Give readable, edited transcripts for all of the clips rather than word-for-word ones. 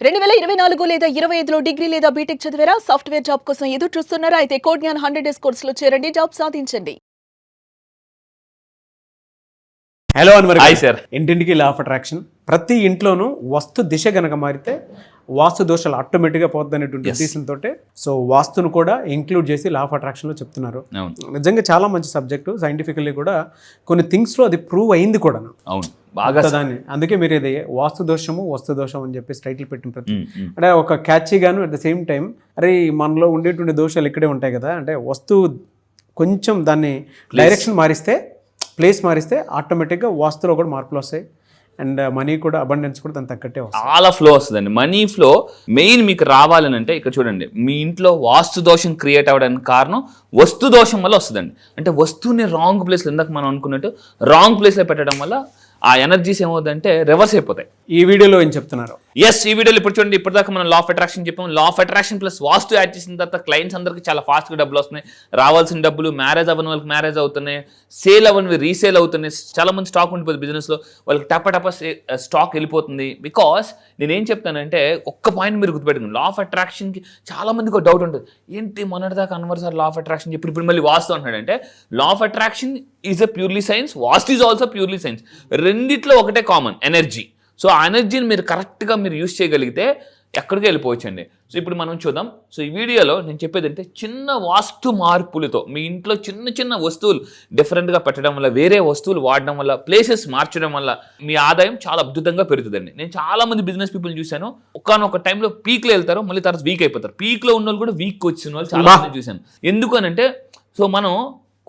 2024 లేదా 25లో డిగ్రీ లేదా బీటెక్ చదివారా? సాఫ్ట్‌వేర్ జాబ్ కోసం ఎదురు చూస్తున్నారా? అయితే కోడ్ జ్ఞాన్ 100 డేస్ కోర్సులో చేరండి, జాబ్ సాధించండి. Hello Anwar hi sir. ఇంటింటికి లా ఆఫ్ అట్రాక్షన్. ప్రతి ఇంట్లోనూ వస్తు దిశ గనక మారితే వాస్తు దోషాలు ఆటోమేటిక్గా పోద్దనేటువంటి ఉద్దేశంతో సో వాస్తును కూడా ఇంక్లూడ్ చేసి లా ఆఫ్ అట్రాక్షన్లో చెప్తున్నారు. నిజంగా చాలా మంచి సబ్జెక్టు. సైంటిఫికల్లీ కూడా కొన్ని థింగ్స్లో అది ప్రూవ్ అయింది కూడా. అవును, బాగా దాన్ని అందుకే మీరు ఇది వాస్తు దోషము వస్తు దోషం అని చెప్పేసి టైటిల్ పెట్టిన ప్రతి అంటే ఒక క్యాచీగాను అట్ ద సేమ్ టైం అరే మనలో ఉండేటువంటి దోషాలు ఇక్కడే ఉంటాయి కదా, అంటే వస్తువు కొంచెం దాన్ని డైరెక్షన్ మారిస్తే ప్లేస్ మారిస్తే ఆటోమేటిక్గా వాస్తులో కూడా మార్పులు వస్తాయి అండ్ మనీ కూడా అబండెన్స్ కూడా దాని తగ్గట్టే వస్తుంది. చాలా ఫ్లో వస్తుందండి. మనీ ఫ్లో మెయిన్ మీకు రావాలని అంటే ఇక్కడ చూడండి, మీ ఇంట్లో వాస్తు దోషం క్రియేట్ అవ్వడానికి కారణం వస్తు దోషం వల్ల వస్తుందండి. అంటే వస్తువుని రాంగ్ ప్లేస్లో ఇందాక మనం అనుకున్నట్టు రాంగ్ ప్లేస్లో పెట్టడం వల్ల ఆ ఎనర్జీస్ ఏమవుతుందంటే రివర్స్ అయిపోతాయి. ఈ వీడియోలో ఏం చెప్తున్నారు? ఎస్, ఈ వీడియోలో ఇప్పుడు చూడండి, ఇప్పటిదాకా మనం లా ఆఫ్ అట్రాక్షన్ చెప్పాము. లా of attraction plus vastu add చేసిన తర్వాత క్లయింట్స్ అందరికి చాలా ఫాస్ట్గా డబ్బులు వస్తున్నాయి. రావాల్సిన డబ్బులు, మ్యారేజ్ అవ్వని వాళ్ళకి మ్యారేజ్ అవుతున్నాయి, సేల్ అవ్వనివి రీసేల్ అవుతున్నాయి. చాలా మంది స్టాక్ ఉండిపోతుంది బిజినెస్లో, వాళ్ళకి టప స్టాక్ వెళ్ళిపోతుంది. బికాస్ నేనేం చెప్తానంటే ఒక్క పాయింట్ మీరు గుర్తుపెట్టుకుని, లా ఆఫ్ అట్రాక్షన్కి చాలా మందికి ఒక డౌట్ ఉంటుంది. ఏంటి మొన్నటిదాకా Anwar sir law of attraction చెప్పి ఇప్పుడు మళ్ళీ వాస్తు అంటున్నాడంటే, law of attraction is a purely science, vastu is also purely science. రెండిట్లో ఒకటే కామన్, ఎనర్జీ. సో ఆ ఎనర్జీని మీరు కరెక్ట్గా మీరు యూజ్ చేయగలిగితే ఎక్కడికి వెళ్ళిపోవచ్చండి. సో ఇప్పుడు మనం చూద్దాం. సో ఈ వీడియోలో నేను చెప్పేది అంటే చిన్న వాస్తు మార్పులతో మీ ఇంట్లో చిన్న చిన్న వస్తువులు డిఫరెంట్గా పెట్టడం వల్ల, వేరే వస్తువులు వాడడం వల్ల, ప్లేసెస్ మార్చడం వల్ల మీ ఆదాయం చాలా అద్భుతంగా పెరుగుతుందండి. నేను చాలా మంది బిజినెస్ పీపుల్ చూశాను, ఒక్కనొక టైంలో పీక్లో వెళ్తారు, మళ్ళీ తర్వాత వీక్ అయిపోతారు. పీక్లో ఉన్న వాళ్ళు కూడా వీక్ వచ్చిన వాళ్ళు చాలా మంది చూశాను. ఎందుకు అని అంటే, సో మనం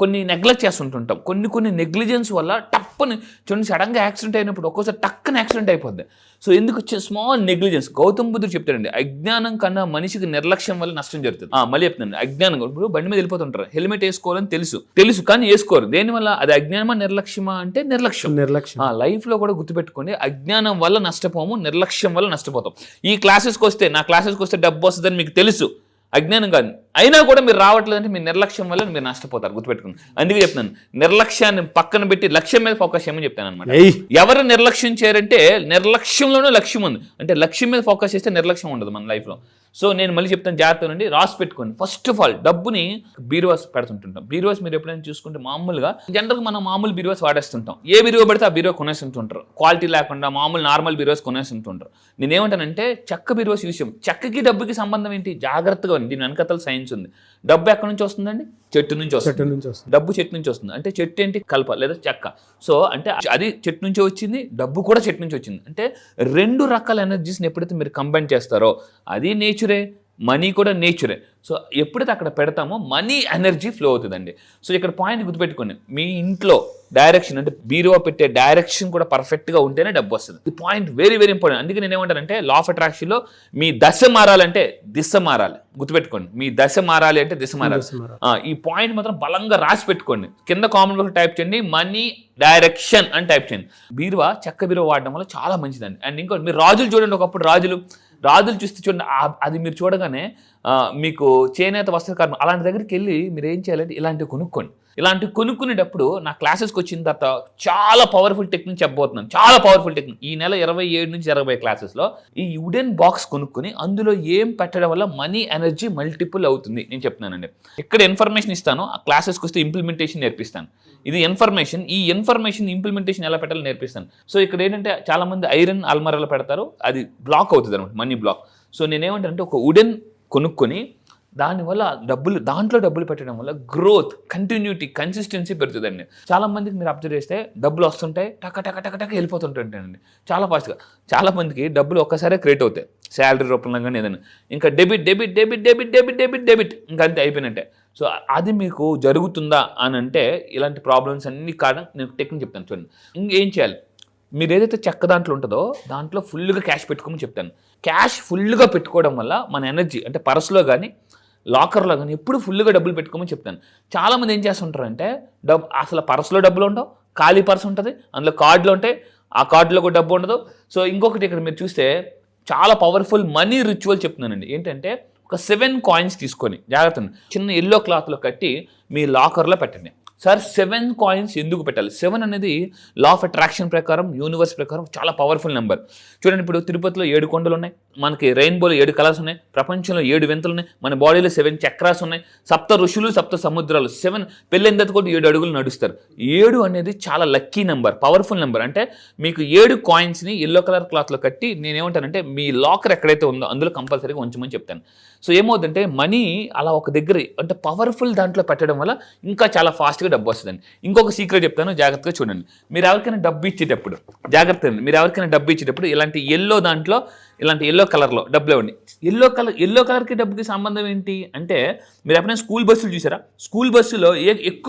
కొన్ని నెగ్లెక్ట్ చేస్తుంటుంటాం. కొన్ని నెగ్లిజెన్స్ వల్ల టప్పుని చూడండి, సడన్గా యాక్సిడెంట్ అయినప్పుడు ఒక్కోసారి టక్కున యాక్సిడెంట్ అయిపోద్ది. సో ఎందుకు వచ్చే స్మాల్ నెగ్లిజెన్స్. గౌతమ్ బుద్ధుడు చెప్తాడండి, అజ్ఞానం కన్నా మనిషికి నిర్లక్ష్యం వల్ల నష్టం జరుగుతుంది. మళ్ళీ చెప్తాను, అజ్ఞానం. ఇప్పుడు బండి మీద వెళ్ళిపోతుంటారు, హెల్మెట్ వేసుకోవాలని తెలుసు కానీ వేసుకోరు. దేనివల్ల? అది అజ్ఞానమా నిర్లక్ష్యమా అంటే నిర్లక్ష్యం. లైఫ్లో కూడా గుర్తుపెట్టుకోండి, అజ్ఞానం వల్ల నష్టపోము, నిర్లక్ష్యం వల్ల నష్టపోతాం. ఈ క్లాసెస్కి వస్తే, నా క్లాసెస్కి వస్తే డబ్బు వస్తుందని మీకు తెలుసు, అజ్ఞానం కాదు. అయినా కూడా మీరు రావట్లేదంటే మీ నిర్లక్ష్యం వల్ల మీరు నష్టపోతారు, గుర్తుపెట్టుకుని. అందుకే చెప్తున్నాను, నిర్లక్ష్యాన్ని పక్కన పెట్టి లక్ష్యం మీద ఫోకస్ చేయమని చెప్తాను అనమాట. ఎవరు నిర్లక్ష్యం చేయరంటే నిర్లక్ష్యంలోనే లక్ష్యం ఉంది. అంటే లక్ష్యం మీద ఫోకస్ చేస్తే నిర్లక్ష్యం ఉండదు మన లైఫ్లో. సో నేను మళ్ళీ చెప్తాను, జాగ్రత్తగా నుండి రాసి పెట్టుకోండి. ఫస్ట్ ఆఫ్ ఆల్ డబ్బుని బీరువాస్ పెడుతుంటుంటాం. బీరువాస్ మీరు ఎప్పుడైనా చూసుకుంటే మామూలుగా జనరల్గా మనం మామూలు బీరువాస్ వాడేస్తుంటాం. ఏ బీరువా పెడితే ఆ బీరువా కొనేస్తుంటారు, క్వాలిటీ లేకుండా మామూలు నార్మల్ బీరువాస్ కొనేస్తుంటారు. నేనేమంటానంటే చెక్క బీరువాస్ యూస్ చేయం. చెక్కకి డబ్బుకి సంబంధం ఏంటి? జాగ్రత్తగా ఉంది, దీని వెనకతల సైన్స్ ఉంది. డబ్బు ఎక్కడి నుంచి వస్తుందండి? చెట్టు నుంచి వస్తుంది. డబ్బు చెట్టు నుంచి వస్తుంది. అంటే చెట్టు ఏంటి? కలప లేదా చెక్క. సో అంటే అది చెట్టు నుంచి వచ్చింది, డబ్బు కూడా చెట్టు నుంచి వచ్చింది. అంటే రెండు రకాల ఎనర్జీస్ని ఎప్పుడైతే మీరు కంబైన్ చేస్తారో అది నేచురే, మనీ కూడా నేచురే. సో ఎప్పుడైతే అక్కడ పెడతామో మనీ ఎనర్జీ ఫ్లో అవుతుందండి. సో ఇక్కడ పాయింట్ గుర్తుపెట్టుకోండి, మీ ఇంట్లో డైరెక్షన్ అంటే బీరువా పెట్టే డైరెక్షన్ కూడా పర్ఫెక్ట్గా ఉంటేనే డబ్బు వస్తుంది. ఈ పాయింట్ వెరీ వెరీ ఇంపార్టెంట్. అందుకే నేను ఏమంటానంటే, లా ఆఫ్ అట్రాక్షన్లో మీ దశ మారాలంటే దిశ మారాలి. గుర్తుపెట్టుకోండి, మీ దశ మారాలి అంటే దిశ మారాలి. ఈ పాయింట్ మాత్రం బలంగా రాసి పెట్టుకోండి. కింద కామెంట్ బాక్స్ టైప్ చేయండి, మనీ డైరెక్షన్ అని టైప్ చేయండి. బీరువా చెక్క బీరువా వాడడం వల్ల చాలా మంచిదండి. అండ్ ఇంకోటి, మీరు రాజులు చూడండి, ఒకప్పుడు రాజులు చూస్తే చూడండి, అది మీరు చూడగానే మీకు చేనేత వస్త్రకారం అలాంటి దగ్గరికి వెళ్ళి మీరు ఏం చేయాలంటే ఇలాంటివి కొనుక్కోండి. ఇలాంటివి కొనుక్కునేటప్పుడు నా క్లాసెస్కి వచ్చిన తర్వాత చాలా పవర్ఫుల్ టెక్నిక్ చెప్పబోతున్నాను. చాలా పవర్ఫుల్ టెక్నిక్. ఈ నెల 27 నుంచి 20 క్లాసెస్లో ఈ వుడెన్ బాక్స్ కొనుక్కొని అందులో ఏం పెట్టడం వల్ల మనీ ఎనర్జీ మల్టిపుల్ అవుతుంది నేను చెప్తున్నానండి. ఇక్కడ ఇన్ఫర్మేషన్ ఇస్తాను, ఆ క్లాసెస్కి వస్తే ఇంప్లిమెంటేషన్ నేర్పిస్తాను. ఇది ఇన్ఫర్మేషన్. ఈ ఇన్ఫర్మేషన్ ఇంప్లిమెంటేషన్ ఎలా పెట్టాలో నేర్పిస్తాను. సో ఇక్కడ ఏంటంటే చాలా మంది ఐరన్ అల్మరాలో పెడతారు, అది బ్లాక్ అవుతుంది అనమాట, మనీ బ్లాక్. సో నేనేమంటానంటే ఒక వుడెన్ కొనుక్కొని దానివల్ల దాంట్లో డబ్బులు పెట్టడం వల్ల గ్రోత్, కంటిన్యూటీ, కన్సిస్టెన్సీ పెరుగుతుందండి. చాలా మందికి మీరు అబ్జర్వ్ చేస్తే డబ్బులు వస్తుంటాయి, టక వెళ్ళిపోతుంటాయండి చాలా ఫాస్ట్గా. చాలా మందికి డబ్బులు ఒక్కసారే క్రియేట్ అవుతాయి, శాలరీ రూపంలో కానీ ఏదైనా. ఇంకా డెబిట్ ఇంకా అంతే అయిపోయినట్టే. సో అది మీకు జరుగుతుందా అని అంటే ఇలాంటి ప్రాబ్లమ్స్ అన్ని కారణం నేను టెక్నిక్ చెప్తాను చూడండి. ఇంకేం చేయాలి, మీరు ఏదైతే చెక్క దాంట్లో ఉంటుందో దాంట్లో ఫుల్గా క్యాష్ పెట్టుకోమని చెప్తాను. క్యాష్ ఫుల్గా పెట్టుకోవడం వల్ల మన ఎనర్జీ అంటే పర్సులో కానీ లాకర్లో కానీ ఎప్పుడు ఫుల్గా డబ్బులు పెట్టుకోమని చెప్తాను. చాలామంది ఏం చేస్తుంటారంటే అసలు పర్సులో డబ్బులు ఉండవు, ఖాళీ పర్సు ఉంటుంది, అందులో కార్డులు ఉంటాయి, ఆ కార్డులో కూడా డబ్బు ఉండదు. సో ఇంకొకటి ఇక్కడ మీరు చూస్తే చాలా పవర్ఫుల్ మనీ రిచువల్ చెప్తున్నానండి. ఏంటంటే ఒక 7 కాయిన్స్ తీసుకొని జాగ్రత్త చిన్న ఎల్లో క్లాత్లో కట్టి మీ లాకర్లో పెట్టండి. సార్ 7 కాయిన్స్ ఎందుకు పెట్టాలి? 7 అనేది లా ఆఫ్ అట్రాక్షన్ ప్రకారం, యూనివర్స్ ప్రకారం చాలా పవర్ఫుల్ నెంబర్. చూడండి, ఇప్పుడు తిరుపతిలో 7 కొండలు ఉన్నాయి, మనకి రెయిన్బోలో 7 కలర్స్ ఉన్నాయి, ప్రపంచంలో 7 వింతలు ఉన్నాయి, మన బాడీలో 7 చక్రాస్ ఉన్నాయి, 7 ఋషులు 7 సముద్రాలు, 7 పెళ్ళైన తర్వాత కూడా 7 అడుగులు నడుస్తారు. 7 అనేది చాలా లక్కీ నెంబర్, పవర్ఫుల్ నెంబర్. అంటే మీకు 7 కాయిన్స్ని ఎల్లో కలర్ క్లాత్లో కట్టి నేనేమంటానంటే మీ లాకర్ ఎక్కడైతే ఉందో అందులో కంపల్సరీగా ఉంచమని చెప్తాను. సో ఏమవుతుందంటే మనీ అలా ఒక దగ్గర అంటే పవర్ఫుల్ దాంట్లో పెట్టడం వల్ల ఇంకా చాలా ఫాస్ట్గా డబ్బు వస్తుందండి. ఇంకొక సీక్రెట్ చెప్తాను, జాగ్రత్తగా చూడండి. మీరు ఎవరికైనా డబ్బు ఇచ్చేటప్పుడు జాగ్రత్త, మీరు ఎవరికైనా డబ్బు ఇచ్చేటప్పుడు ఇలాంటి ఎల్లో దాంట్లో, ఇలాంటి ఎల్లో కలర్లో డబ్బులు ఇవ్వండి. ఎల్లో కలర్కి డబ్బుకి సంబంధం ఏంటి అంటే, మీరు ఎప్పుడైనా స్కూల్ బస్సులు చూసారా? స్కూల్ బస్సులో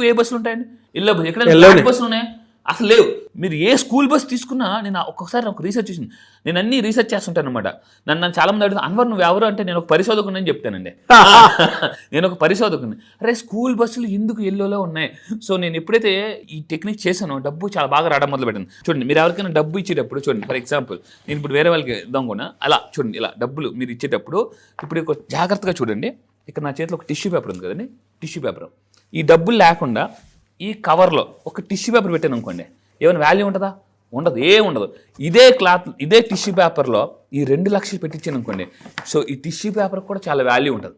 ఏ బస్సులు ఉంటాయండి? Yellow bus. ఎక్కడ బస్సులు ఉన్నాయా? అసలు లేవు. మీరు ఏ స్కూల్ బస్ తీసుకున్నా, నేను ఒక్కొక్కసారి ఒక రీసెర్చ్ చేసింది, నేను అన్ని రీసెర్చ్ చేస్తుంటాను అనమాట. నన్ను చాలా మంది అడుగుతాను, అన్వర్ నువ్వు ఎవరు అంటే నేను ఒక పరిశోధకుని అని చెప్తానండి. నేను ఒక పరిశోధకుని. అరే స్కూల్ బస్సులు ఎందుకు ఎల్లోలో ఉన్నాయి? సో నేను ఎప్పుడైతే ఈ టెక్నిక్ చేశానో డబ్బు చాలా బాగా రావడం మొదలు పెట్టింది. చూడండి, మీరు ఎవరికైనా డబ్బు ఇచ్చేటప్పుడు చూడండి, ఫర్ ఎగ్జాంపుల్ నేను ఇప్పుడు వేరే వాళ్ళకి ఇద్దాం కూడా అలా చూడండి, ఇలా డబ్బులు మీరు ఇచ్చేటప్పుడు ఇప్పుడు జాగ్రత్తగా చూడండి. ఇక్కడ నా చేతిలో ఒక టిష్యూ పేపర్ ఉంది కదండి, టిష్యూ పేపర్. ఈ డబ్బులు లేకుండా ఈ కవర్లో ఒక టిష్యూ పేపర్ పెట్టాను అనుకోండి, ఏమైనా వాల్యూ ఉంటుందా? ఉండదు, ఉండదు. ఇదే క్లాత్, ఇదే టిష్యూ పేపర్లో ఈ 2 లక్షలు పెట్టించాను అనుకోండి, సో ఈ టిష్యూ పేపర్ కూడా చాలా వాల్యూ ఉంటుంది.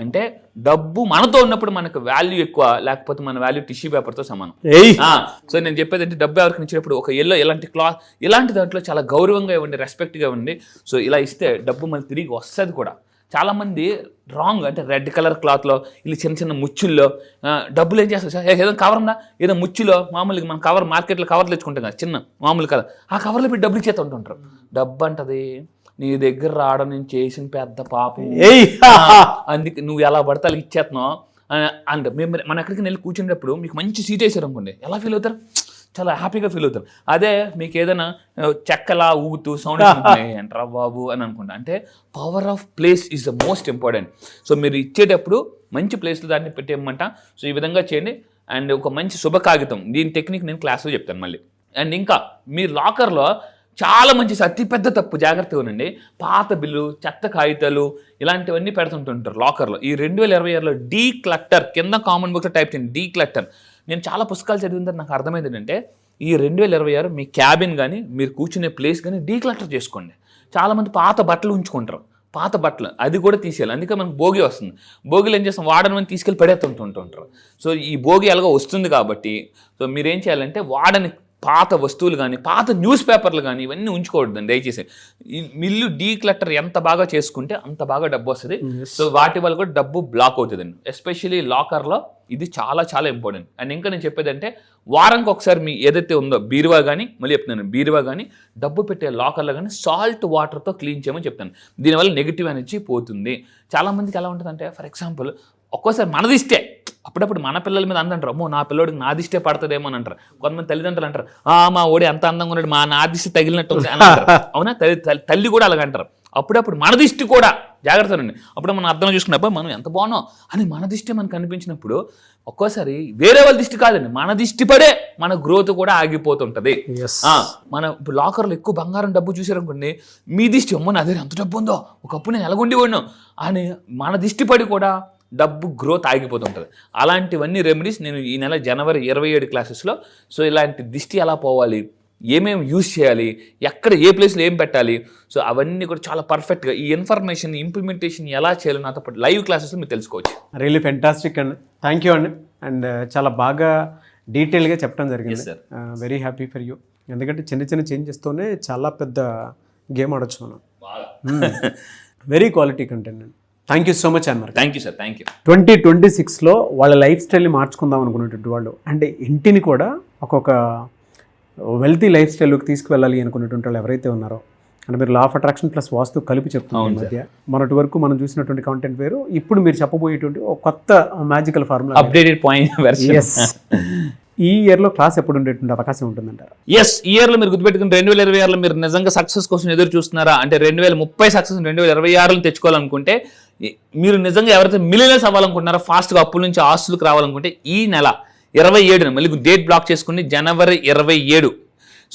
అంటే డబ్బు మనతో ఉన్నప్పుడు మనకు వాల్యూ ఎక్కువ, లేకపోతే మన వాల్యూ టిష్యూ పేపర్తో సమానం. సో నేను చెప్పేది అంటే డబ్బు ఎవరికి ఇచ్చినప్పుడు ఒక ఇలాంటి క్లాత్, ఇలాంటి దాంట్లో చాలా గౌరవంగా ఇవ్వండి, రెస్పెక్ట్గా ఇవ్వండి. సో ఇలా ఇస్తే డబ్బు మళ్ళీ తిరిగి వస్తుంది కూడా. చాలామంది రాంగ్, అంటే రెడ్ కలర్ క్లాత్లో ఇలా చిన్న చిన్న ముచ్చుల్లో డబ్బులు ఏం చేస్తారు సార్? ఏదో కవర్ ఉందా, ఏదో ముచ్చులో మామూలుగా మనం కవర్ మార్కెట్లో కవర్లు తెచ్చుకుంటాం కదా, చిన్న మామూలు కలర్, ఆ కవర్లో పెట్టి డబ్బులు ఇచ్చేస్తూ ఉంటుంటారు. డబ్బు అంటది నీ దగ్గర రావడం నేను చేసిన పెద్ద పాపం, అందుకే నువ్వు ఎలా పడితే అలాగ ఇచ్చేస్తున్నావు అంటే. మనం ఎక్కడికి వెళ్ళి కూర్చునేటప్పుడు మీకు మంచి సీట్ వేసారు అనుకోండి, ఎలా ఫీల్ అవుతారు? చాలా హ్యాపీగా ఫీల్ అవుతారు. అదే మీకు ఏదైనా చెక్కలా ఊగుతూ సౌండ్ ఏంట్రా బాబు అని అనుకుంటా. అంటే power of place is the most important. So మీరు ఇచ్చేటప్పుడు మంచి ప్లేస్లో దాన్ని పెట్టేయమంట. సో ఈ విధంగా చేయండి. అండ్ ఒక మంచి శుభ కాగితం, దీని టెక్నిక్ నేను క్లాస్లో చెప్తాను మళ్ళీ. అండ్ ఇంకా మీ లాకర్లో చాలా మంచి అతి పెద్ద తప్పు, జాగ్రత్తగా ఉండండి, పాత బిల్లు, చెత్త కాగితాలు ఇలాంటివన్నీ పెడుతుంటుంటారు లాకర్లో. ఈ 2026లో డీ క్లట్టర్ కింద కామన్ బుక్లో టైప్ చేయండి, డీ క్లట్టర్. నేను చాలా పుస్తకాలు చదివిన తర్వాత నాకు అర్థమైంది ఏంటంటే, ఈ 2026 మీ క్యాబిన్ కానీ మీరు కూర్చునే ప్లేస్ కానీ డీక్లటర్ చేసుకోండి. చాలామంది పాత బట్టలు ఉంచుకుంటారు, పాత బట్టలు అది కూడా తీసేయాలి. అందుకే మనకు భోగి వస్తుంది. భోగిలు ఏం చేస్తాం, వాడని తీసుకెళ్ళి పడేస్తుంటుంటారు. సో ఈ భోగి ఎలాగో వస్తుంది కాబట్టి సో మీరేం చేయాలంటే వాడని పాత వస్తువులు కానీ, పాత న్యూస్ పేపర్లు కానీ ఇవన్నీ ఉంచుకోవద్దండి దయచేసి. మిల్లు డీక్లటర్ ఎంత బాగా చేసుకుంటే అంత బాగా డబ్బు వస్తుంది. సో వాటి వల్ల కూడా డబ్బు బ్లాక్ అవుతుందండి. ఎస్పెషల్లీ లాకర్లో ఇది చాలా చాలా ఇంపార్టెంట్. అండ్ ఇంకా నేను చెప్పేదంటే వారానికి ఒకసారి మీ ఏదైతే ఉందో బీరువా కానీ, మళ్ళీ చెప్తున్నాను బీరువా కానీ, డబ్బు పెట్టే లాకర్లో కానీ సాల్ట్ వాటర్తో క్లీన్ చేయమని చెప్తాను. దీనివల్ల నెగిటివ్ ఎనర్జీ పోతుంది. చాలామందికి ఎలా ఉంటుందంటే, ఫర్ ఎగ్జాంపుల్ ఒక్కోసారి మనదిష్టే, అప్పుడప్పుడు మన పిల్లల మీద అందంటారు, అమ్మో నా పిల్లోడికి నా దిష్టే పడుతుందేమో అని అంటారు. కొంతమంది తల్లిదండ్రులు అంటారు, మా ఓడి ఎంత అందంగా ఉన్నాడు, నా దిష్టి తగిలినట్టు ఉంది అని అంటారు. అవునా? తల్లి కూడా అలాగ అంటారు. అప్పుడప్పుడు మన దిష్టి కూడా జాగ్రత్త అండి. అప్పుడు మనం అర్థం చేసుకున్నప్పుడు మనం ఎంత బాగున్నాం అని మన దిష్టి మనకు కనిపించినప్పుడు ఒక్కోసారి వేరే వాళ్ళ దిష్టి కాదండి, మన దిష్టి పడే మన గ్రోత్ కూడా ఆగిపోతుంటది. మన ఇప్పుడు లాకర్లో ఎక్కువ బంగారం డబ్బు చూసారనుకోండి, మీ దిష్టి అమ్మో నా దగ్గర ఎంత డబ్బు ఉందో, ఒకప్పుడు నేను ఎలాగుండి ఉన్నాను అని మన దిష్టి పడి కూడా డబ్బు గ్రోత్ ఆగిపోతుంటుంది. అలాంటివన్నీ రెమెడీస్ నేను ఈ నెల జనవరి 27 క్లాసెస్లో, సో ఇలాంటి దిష్టి ఎలా పోవాలి, ఏమేమి యూజ్ చేయాలి, ఎక్కడ ఏ ప్లేస్లో ఏం పెట్టాలి, సో అవన్నీ కూడా చాలా పర్ఫెక్ట్గా ఈ ఇన్ఫర్మేషన్ ఇంప్లిమెంటేషన్ ఎలా చేయాలో నాతో పాటు లైవ్ క్లాసెస్లో మీరు తెలుసుకోవచ్చు. రియల్లీ ఫెంటాస్టిక్ అండి, థ్యాంక్ యూ అండి. అండ్ చాలా బాగా డీటెయిల్గా చెప్పడం జరిగింది. Very happy for you. ఎందుకంటే చిన్న చిన్న చేంజెస్తోనే చాలా పెద్ద గేమ్ ఆడొచ్చు మనం. వెరీ క్వాలిటీ కంటెంట్ అండి. థ్యాంక్ యూ సో మచ్ అన్నారు. Thank you sir, thank you. 2026లో వాళ్ళ లైఫ్ స్టైల్ని మార్చుకుందాం అనుకునేటువంటి వాళ్ళు, అంటే ఇంటిని కూడా ఒక్కొక్క వెల్తీ లైఫ్ స్టైల్లోకి తీసుకువెళ్ళాలి అనుకునేటువంటి వాళ్ళు ఎవరైతే ఉన్నారో, అంటే మీరు లా ఆఫ్ అట్రాక్షన్ ప్లస్ వాస్తు కలిపి చెప్తున్నారు ఈ మధ్య. మొన్నటి వరకు మనం చూసినటువంటి కాంటెంట్ వేరు, ఇప్పుడు మీరు చెప్పబోయేటువంటి ఒక కొత్త magical formula, updated point version. ఈ ఇయర్లో క్లాస్ ఎప్పుడు ఉండేటువంటి అవకాశం ఉంటుందంటారు? ఎస్, ఈ ఇయర్లో మీరు గుర్తుపెట్టుకుని 2026లో మీరు నిజంగా సక్సెస్ కోసం ఎదురు చూస్తున్నారా అంటే 2030 సక్సెస్ 2026లో తెచ్చుకోవాలనుకుంటే, మీరు నిజంగా ఎవరైతే మిలియనర్స్ అవ్వాలనుకుంటున్నారో, ఫాస్ట్గా అప్పుల నుంచి ఆస్తులకు రావాలనుకుంటే ఈ నెల 27న మళ్ళీ డేట్ బ్లాక్ చేసుకుని జనవరి 27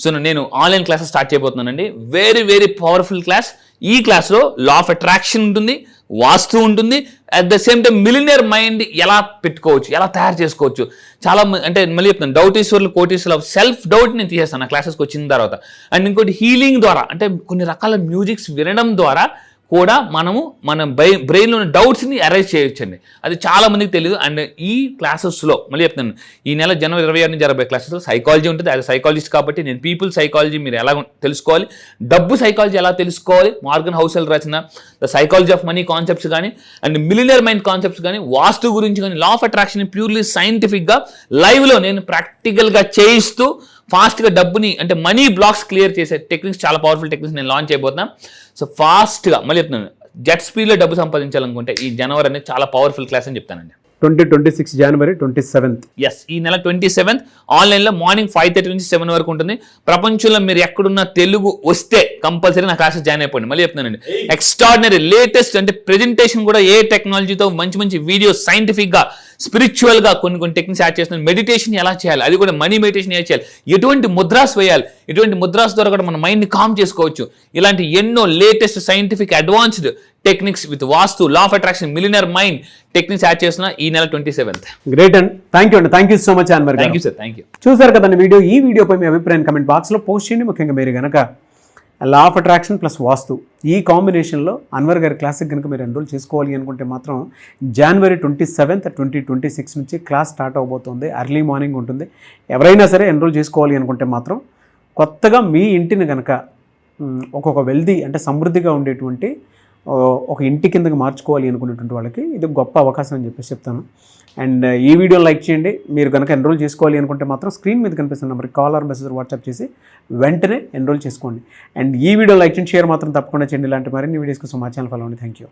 సో నేను ఆన్లైన్ క్లాసెస్ స్టార్ట్ చేయబోతున్నానండి. Very very powerful class. ఈ క్లాస్లో లా ఆఫ్ అట్రాక్షన్ ఉంటుంది, వాస్తు ఉంటుంది, at the same time millionaire mind ఎలా పెట్టుకోవచ్చు, ఎలా తయారు చేసుకోవచ్చు. చాలా అంటే మళ్ళీ చెప్తాను, డౌటీశ్వర్లు కోటీశ్వర్లు సెల్ఫ్ డౌట్ నేను తీసేస్తాను నా క్లాసెస్కి వచ్చిన తర్వాత. అండ్ ఇంకోటి హీలింగ్ ద్వారా, అంటే కొన్ని రకాల మ్యూజిక్స్ వినడం ద్వారా కూడా మనము మన బ్రెయిన్లో ఉన్న డౌట్స్ని అరైజ్ చేయొచ్చండి. అది చాలా మందికి తెలియదు. అండ్ ఈ క్లాసెస్లో మళ్ళీ చెప్తాను, ఈ నెల జనవరి 26 నుంచి జరగబోయే క్లాసెస్లో సైకాలజీ ఉంటుంది. అది సైకాలజిస్ట్ కాబట్టి నేను పీపుల్ సైకాలజీ మీరు ఎలా తెలుసుకోవాలి, డబ్బు సైకాలజీ ఎలా తెలుసుకోవాలి, మార్గన్ హౌసెల్ రచన the psychology of money concepts కానీ, అండ్ మిలినియర్ మైండ్ కాన్సెప్ట్స్ కానీ, వాస్తు గురించి కానీ, లా ఆఫ్ అట్రాక్షన్ ప్యూర్లీ సైంటిఫిక్గా లైవ్లో నేను ప్రాక్టికల్గా చేయిస్తూ ఫాస్ట్గా డబ్బుని అంటే మనీ బ్లాక్స్ క్లియర్ చేసే టెక్నిక్స్, చాలా పవర్ఫుల్ టెక్నిక్స్ నేను లాంచ్ చేయబోతున్నాను. సో ఫాస్ట్గా మళ్ళీ చెప్తున్నాను, జెట్ స్పీడ్లో డబ్బు సంపాదించాలనుకుంటే ఈ జనవరి అనేది చాలా పవర్ఫుల్ క్లాస్ అని చెప్తానండి. 2026 జనవరి 27th. ఎస్, ఈ నెల 27th ఆన్లైన్లో మార్నింగ్ 5:30 నుంచి 7 వరకు ఉంటుంది. ప్రపంచంలో మీరు ఎక్కడున్న తెలుగు వస్తే కంపల్సరీ నా క్లాసెస్ జాయిన్ అయిపోండి. మళ్ళీ చెప్తున్నానండి, ఎక్స్ట్రాడినరీ లేటెస్ట్ అంటే ప్రెజెంటేషన్ కూడా ఏ టెక్నాలజీతో మంచి మంచి వీడియోస్ సైంటిఫిక్గా స్పిరిచువల్గా కొన్ని టెక్నిక్స్ యాడ్ చేస్తున్నాను. మెడిటేషన్ ఎలా చేయాలి, అది కూడా మనీ మెడిటేషన్ ఎలా చేయాలి, ఎటువంటి ముద్రాస్ వేయాలి, ఎటువంటి ముద్రాస్ ద్వారా కూడా మన మైండ్ని కామ్ చేసుకోవచ్చు. ఇలాంటి ఎన్నో latest scientific advanced techniques with vastu, law of attraction, millionaire mind techniques add చేస్తున్నా ఈ నెల 27th. Great and thank you అండి. Thank you so much Anwar garu. Thank you sir, thank you. చూసారు కదండి వీడియో. ఈ వీడియోపై మీ అభిప్రాయం కమెంట్ బాక్స్లో పోస్ట్ చేయండి. ముఖ్యంగా మీరు కనుక లా ఆఫ్ అట్రాక్షన్ ప్లస్ వాస్తు ఈ కాంబినేషన్లో అన్వర్ గారి క్లాస్కి కనుక మీరు ఎన్రోల్ చేసుకోవాలి అనుకుంటే మాత్రం జనవరి 27th, 2026 నుంచి క్లాస్ స్టార్ట్ అవబోతుంది. ఎర్లీ మార్నింగ్ ఉంటుంది. ఎవరైనా సరే ఎన్రోల్ చేసుకోవాలి అనుకుంటే మాత్రం కొత్తగా మీ ఇంటిని కనుక ఒక్కొక్క వెల్దీ అంటే సమృద్ధిగా ఉండేటువంటి ఒక ఇంటి కిందకి మార్చుకోవాలి అనుకునేటువంటి వాళ్ళకి ఇది గొప్ప అవకాశం అని చెప్పేసి చెప్తాను. అండ్ ఈ వీడియోని లైక్ చేయండి. మీరు కనుక ఎన్రోల్ చేసుకోవాలి అనుకుంటే మాత్రం స్క్రీన్ మీద కనిపిస్తున్న నెంబర్కి కాల్ ఆర్ మెసేజ్ వాట్సాప్ చేసి వెంటనే ఎన్రోల్ చేసుకోండి. అండ్ ఈ వీడియో లైక్ చేయండి, షేర్ మాత్రం తప్పకుండా చేయండి. ఇలాంటి మరిన్ని వీడియోస్ కోసం మా ఛానల్ ఫాలో అవ్వండి. Thank you.